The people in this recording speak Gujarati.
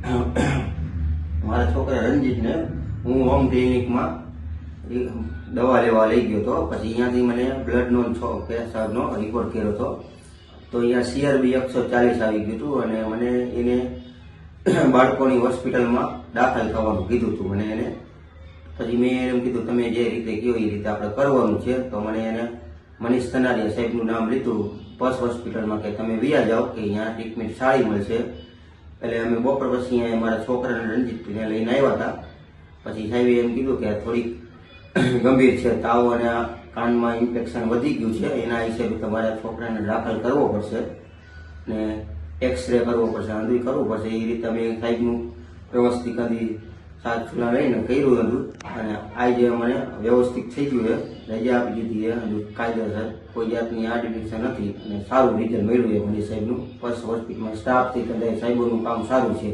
મારા છોકરા રણજીતને હું હોમ ક્લિનિકમાં દવા લેવા લઈ ગયો હતો. પછી અહીંયાથી મને બ્લડનો પેશાબનો રિપોર્ટ કર્યો હતો. તો અહીંયા CRB 140 આવી ગયું હતું અને મને એને બાળકોની હોસ્પિટલમાં દાખલ થવાનું કીધું હતું મને એને. પછી મેં એમ કીધું તમે જે રીતે કહો એ રીતે આપણે કરવાનું છે. તો મને એને મનીષ તનારિયા સાહેબનું નામ લીધું પસ હોસ્પિટલમાં કે તમે વ્યા જાઓ કે અહીંયા ટ્રીટમેન્ટ સારી મળશે. એટલે અમે બપોર પછી અહીંયા મારા છોકરાને રણજીતને લઈને આવ્યા હતા. પછી સાહેબે એમ કીધું કે થોડીક ગંભીર છે, તાવ અને કાનમાં ઇન્ફેક્શન વધી ગયું છે, એના હિસાબે તમારા છોકરાને દાખલ કરવો પડશે ને એક્સરે કરવો પડશે, આંધળી કરવું પડશે. એ રીતે અમે સાહેબનું વ્યવસ્થિત સાત ચૂલા લઈને કર્યું હતું અને આજે મને વ્યવસ્થિત થઈ ગયું છે. રજા આપી દીધી છે કાયદેસર, કોઈ જાતની આર્ટિફિશિયલ નથી અને સારું રિઝલ્ટ મળ્યું છે મને સાહેબનું. ફર્સ્ટ હોસ્પિટલમાં સ્ટાફથી કદાચ સાહેબોનું કામ સારું છે.